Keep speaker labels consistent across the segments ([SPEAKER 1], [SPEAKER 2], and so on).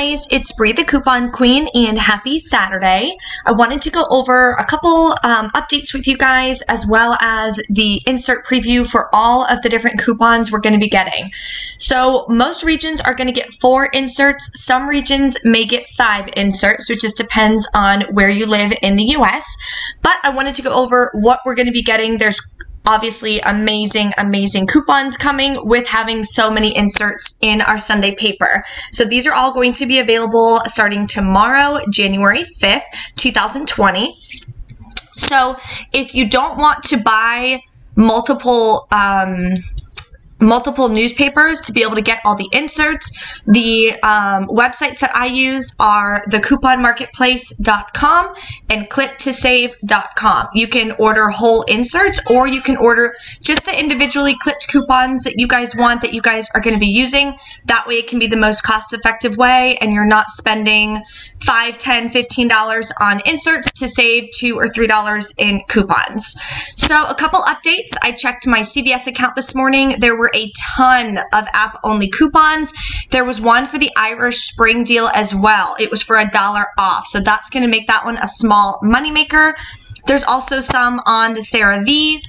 [SPEAKER 1] guys, it's Bree the Coupon Queen, and happy Saturday. I wanted to go over a couple updates with you guys, as well as the insert preview for all of the different coupons we're going to be getting. So most regions are going to get 4 inserts. Some regions may get 5 inserts, which just depends on where you live in the US. But I wanted to go over what we're going to be getting. There's obviously amazing coupons coming with having so many inserts in our Sunday paper. So these are all going to be available starting tomorrow, January 5th, 2020. So if you don't want to buy multiple newspapers to be able to get all the inserts, the websites that I use are thecouponmarketplace.com and clip2save.com. You can order whole inserts, or you can order just the individually clipped coupons that you guys want, that you guys are going to be using. That way it can be the most cost-effective way, and you're not spending $5, $10, $15 on inserts to save $2 or $3 in coupons. So a couple updates. I checked my CVS account this morning. There were a ton of app-only coupons. There was one for the Irish Spring deal as well. It was for $1 off, so that's going to make that one a small moneymaker. There's also some on the CeraVe,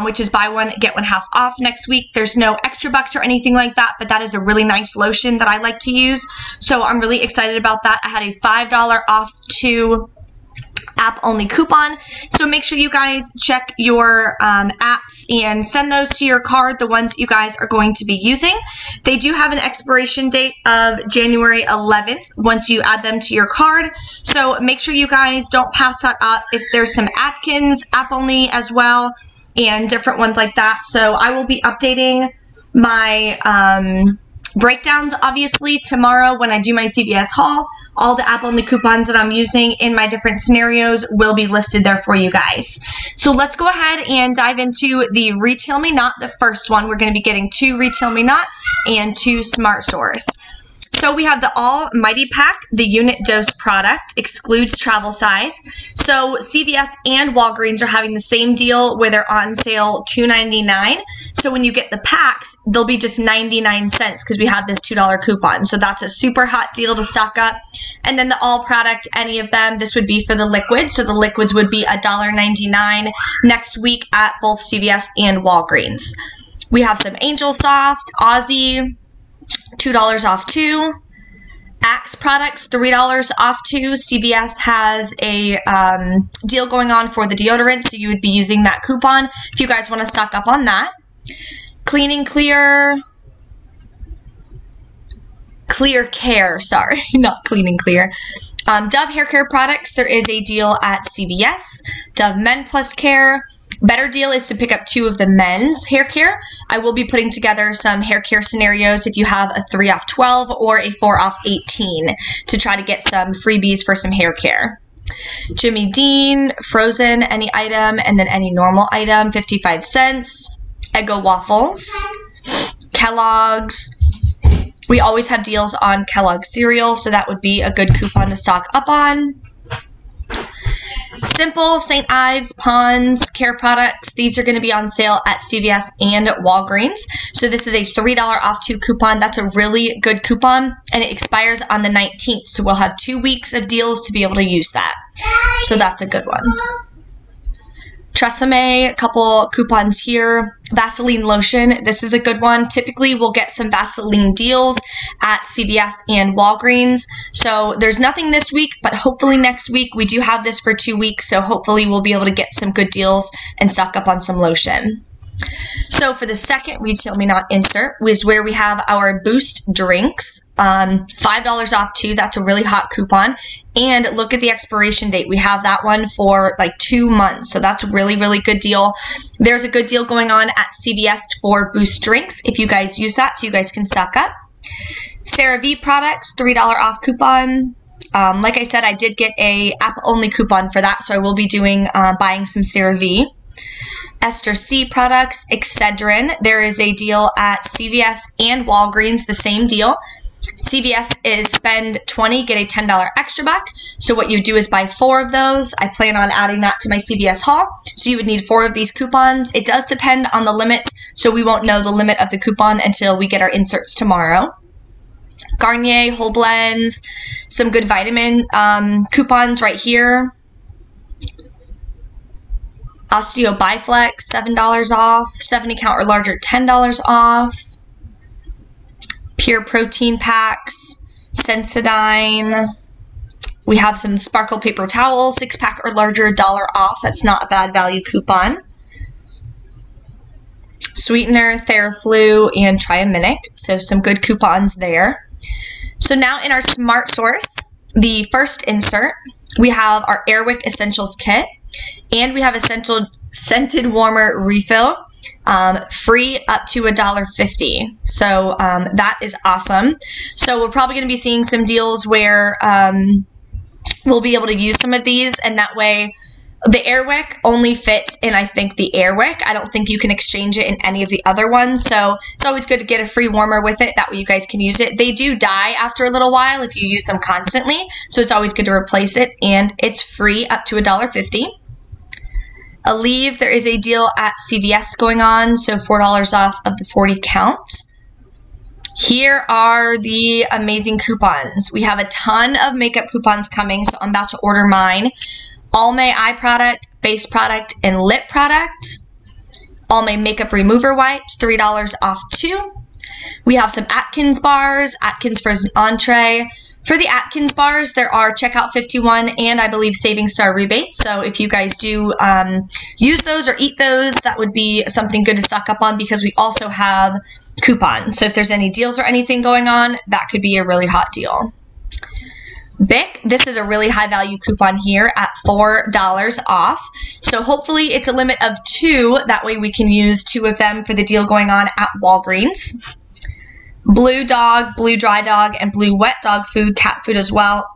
[SPEAKER 1] which is buy one, get one half off next week. There's no extra bucks or anything like that, but that is a really nice lotion that I like to use, so I'm really excited about that. I had a $5 off to app-only coupon, so make sure you guys check your apps and send those to your card, the ones that you guys are going to be using. They do have an expiration date of January 11th once you add them to your card, so make sure you guys don't pass that up. If there's some Atkins app-only as well and different ones like that, so I will be updating my breakdowns obviously tomorrow when I do my CVS haul. All the app-only coupons that I'm using in my different scenarios will be listed there for you guys. So let's go ahead and dive into the Retail Me Not, the first one. We're going to be getting 2 Retail Me Not and 2 Smart Stores. So we have the Almighty Pack, the unit dose product, excludes travel size. So CVS and Walgreens are having the same deal where they're on sale $2.99. So when you get the packs, they'll be just 99 cents because we have this $2 coupon. So that's a super hot deal to stock up. And then the all product, any of them, this would be for the liquid. So the liquids would be $1.99 next week at both CVS and Walgreens. We have some Angel Soft, Aussie, $2 off 2. Axe products, $3 off 2. CVS has a deal going on for the deodorant, so you would be using that coupon if you guys want to stock up on that. Clean Clear Care, sorry, not Clean and Clear. Dove hair care products, there is a deal at CVS. Dove Men Plus Care. Better deal is to pick up 2 of the men's hair care. I will be putting together some hair care scenarios if you have a 3 off 12 or a 4 off 18 to try to get some freebies for some hair care. Jimmy Dean, frozen, any item, and then any normal item, 55 cents. Eggo waffles. Kellogg's. We always have deals on Kellogg's cereal, so that would be a good coupon to stock up on. Simple, St. Ives, Pond's care products. These are going to be on sale at CVS and Walgreens. So this is a $3 off 2 coupon. That's a really good coupon, and it expires on the 19th. So we'll have 2 weeks of deals to be able to use that. So that's a good one. Tresemme, a couple coupons here. Vaseline lotion, this is a good one. Typically, we'll get some Vaseline deals at CVS and Walgreens. So there's nothing this week, but hopefully next week we do have this for 2 weeks. So hopefully we'll be able to get some good deals and stock up on some lotion. So for the second Retail Me Not insert is where we have our Boost drinks, $5 off 2. That's a really hot coupon. And look at the expiration date. We have that one for like 2 months. So that's a really good deal. There's a good deal going on at CVS for Boost drinks if you guys use that, so you guys can stock up. CeraVe products, $3 off coupon. Like I said, I did get a app-only coupon for that, so I will be doing buying some CeraVe. Ester C products, Excedrin. There is a deal at CVS and Walgreens, the same deal. CVS is spend 20, get a $10 extra buck. So what you do is buy 4 of those. I plan on adding that to my CVS haul. So you would need 4 of these coupons. It does depend on the limits, so we won't know the limit of the coupon until we get our inserts tomorrow. Garnier whole blends, some good vitamin coupons right here. Osteo Biflex, $7 off. 70 count or larger, $10 off. Pure protein packs, Sensodyne. We have some Sparkle paper towel, 6-pack or larger, $1 off. That's not a bad value coupon. Sweetener, Theraflu, and Triaminic. So some good coupons there. So now in our Smart Source, the first insert, we have our Airwick Essentials Kit, and we have Essential Scented Warmer Refill, free up to $1.50. So that is awesome. So we're probably going to be seeing some deals where we'll be able to use some of these, and that way the Airwick only fits in, I think, the Airwick. I don't think you can exchange it in any of the other ones, so it's always good to get a free warmer with it. That way you guys can use it. They do die after a little while if you use them constantly, so it's always good to replace it, and it's free up to $1.50. Aleve, there is a deal at CVS going on, so $4 off of the 40 count. Here are the amazing coupons. We have a ton of makeup coupons coming, so I'm about to order mine. Almay eye product, face product, and lip product. Almay makeup remover wipes, $3 off too. We have some Atkins bars, Atkins frozen entree. For the Atkins bars, there are checkout 51 and I believe Saving Star rebates. So if you guys do use those or eat those, that would be something good to stock up on, because we also have coupons. So if there's any deals or anything going on, that could be a really hot deal. Bic, this is a really high value coupon here at $4 off. So hopefully it's a limit of 2. That way we can use 2 of them for the deal going on at Walgreens. Blue Dog, Blue Dry Dog, and Blue Wet Dog food, cat food as well,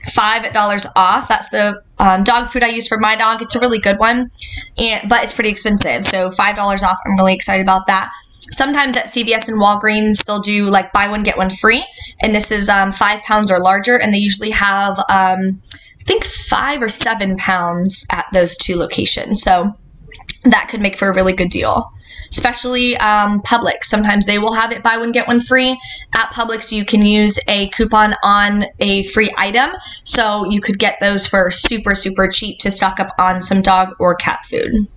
[SPEAKER 1] $5 off. That's the dog food I use for my dog. It's a really good one, but it's pretty expensive. So $5 off. I'm really excited about that. Sometimes at CVS and Walgreens, they'll do like buy one, get one free. And this is 5 pounds or larger. And they usually have, I think 5 or 7 pounds at those 2 locations. So that could make for a really good deal. Especially Publix. Sometimes they will have it buy one, get one free. At Publix, you can use a coupon on a free item. So you could get those for super, super cheap to stock up on some dog or cat food.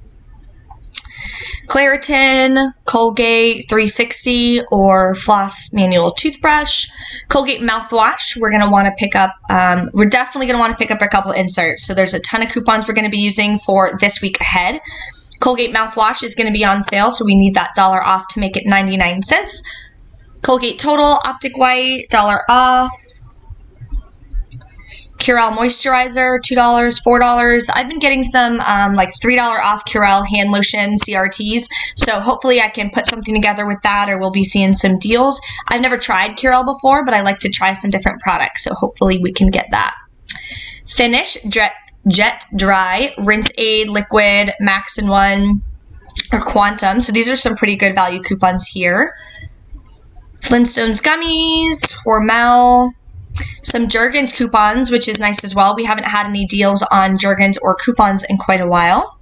[SPEAKER 1] Claritin, Colgate 360 or Floss manual toothbrush, Colgate mouthwash. We're going to want to pick up, we're definitely going to want to pick up a couple inserts. So there's a ton of coupons we're going to be using for this week ahead. Colgate mouthwash is going to be on sale, so we need that $1 off to make it 99 cents. Colgate Total Optic White, $1 off. Curel moisturizer, $2, $4. I've been getting some like $3 off Curel hand lotion CRTs, so hopefully I can put something together with that, or we'll be seeing some deals. I've never tried Curel before, but I like to try some different products, so hopefully we can get that. Finish Jet Dry Rinse Aid Liquid Max in 1 or Quantum. So these are some pretty good value coupons here. Flintstones Gummies, Hormel. Some Jergens coupons, which is nice as well. We haven't had any deals on Jergens or coupons in quite a while.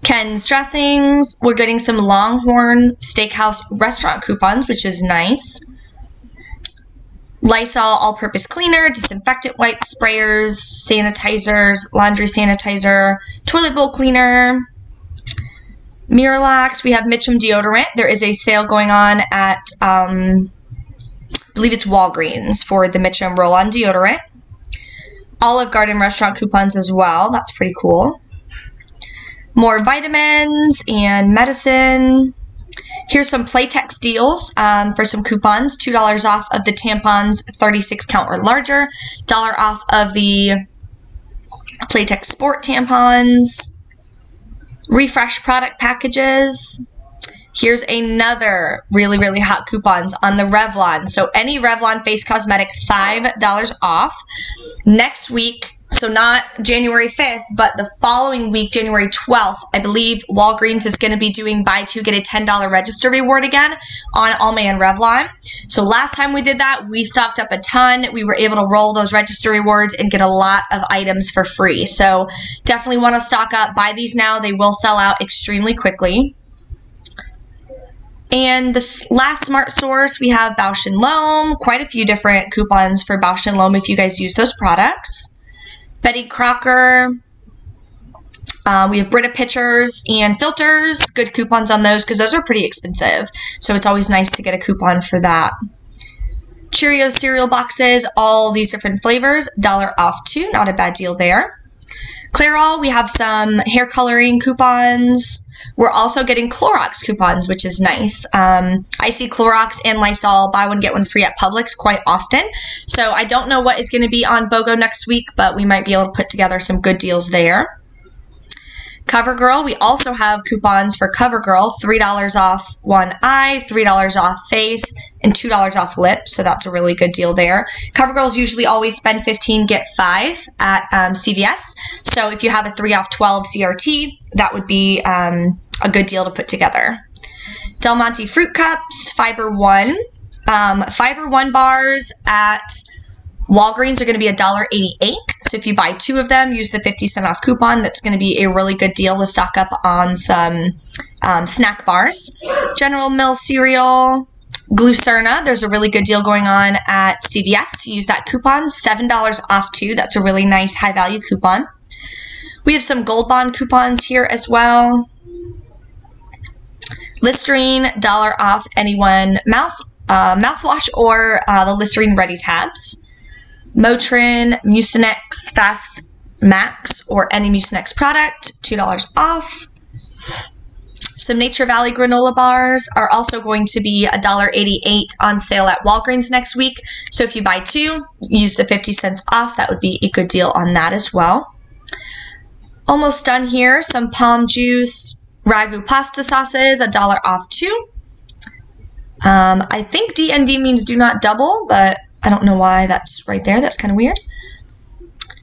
[SPEAKER 1] Ken's Dressings. We're getting some Longhorn Steakhouse restaurant coupons, which is nice. Lysol all-purpose cleaner, disinfectant wipes, sprayers, sanitizers, laundry sanitizer, toilet bowl cleaner. Miralax. We have Mitchum deodorant. There is a sale going on at I believe it's Walgreens for the Mitchum roll-on deodorant. Olive Garden restaurant coupons as well. That's pretty cool. More vitamins and medicine. Here's some Playtex deals for some coupons. $2 off of the tampons 36 count or larger. $1 off of the Playtex Sport tampons. Refresh product packages. Here's another really, really hot coupons on the Revlon. So any Revlon face cosmetic, $5 off. Next week, so not January 5th, but the following week, January 12th, I believe Walgreens is going to be doing buy 2, get a $10 register reward again on Almay and Revlon. So last time we did that, we stocked up a ton. We were able to roll those register rewards and get a lot of items for free. So definitely want to stock up. Buy these now. They will sell out extremely quickly. And this last smart source, we have Bausch & Lomb, quite a few different coupons for Bausch & Lomb if you guys use those products. Betty Crocker, we have Brita pitchers and filters, good coupons on those because those are pretty expensive. So it's always nice to get a coupon for that. Cheerios cereal boxes, all these different flavors, $1 off too, not a bad deal there. Clairol, we have some hair coloring coupons. We're also getting Clorox coupons, which is nice. I see Clorox and Lysol buy one, get one free at Publix quite often. So I don't know what is going to be on BOGO next week, but we might be able to put together some good deals there. CoverGirl, we also have coupons for CoverGirl, $3 off one eye, $3 off face, and $2 off lips, so that's a really good deal there. CoverGirls usually always spend 15, get 5 at CVS, so if you have a 3 off 12 CRT, that would be a good deal to put together. Del Monte Fruit Cups, Fiber One. Fiber One bars at Walgreens are going to be $1.88. So if you buy 2 of them, use the 50-cent off coupon. That's going to be a really good deal to stock up on some snack bars. General Mills cereal, Glucerna. There's a really good deal going on at CVS to use that coupon. $7 off too. That's a really nice high value coupon. We have some Gold Bond coupons here as well. Listerine, $1 off anyone mouthwash or the Listerine Ready tabs. Motrin, Mucinex Fast Max, or any Mucinex product, $2 off. Some Nature Valley granola bars are also going to be $1.88 on sale at Walgreens next week. So if you buy 2, use the 50 cents off. That would be a good deal on that as well. Almost done here. Some Palm Juice Ragu pasta sauces, $1 off too. I think DND means do not double, but I don't know why that's right there. That's kind of weird.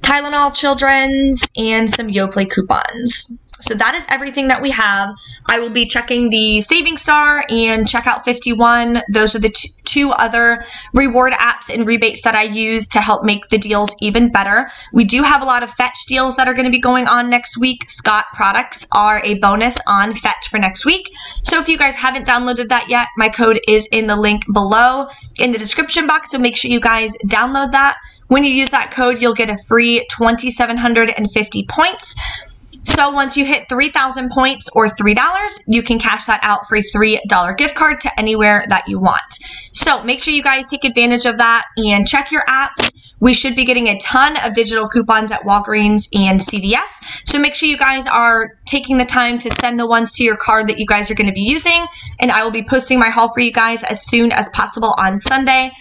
[SPEAKER 1] Tylenol Children's and some Yoplait coupons. So that is everything that we have. I will be checking the Saving Star and Checkout 51. Those are the two other reward apps and rebates that I use to help make the deals even better. We do have a lot of Fetch deals that are going to be going on next week. Scott products are a bonus on Fetch for next week. So if you guys haven't downloaded that yet, my code is in the link below in the description box. So make sure you guys download that. When you use that code, you'll get a free 2,750 points. So once you hit 3,000 points or $3, you can cash that out for a $3 gift card to anywhere that you want. So make sure you guys take advantage of that and check your apps. We should be getting a ton of digital coupons at Walgreens and CVS. So make sure you guys are taking the time to send the ones to your card that you guys are going to be using. And I will be posting my haul for you guys as soon as possible on Sunday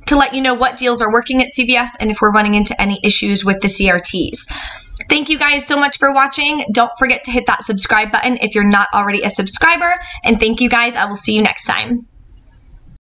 [SPEAKER 1] to let you know what deals are working at CVS and if we're running into any issues with the CRTs. Thank you guys so much for watching. Don't forget to hit that subscribe button if you're not already a subscriber. And thank you guys. I will see you next time.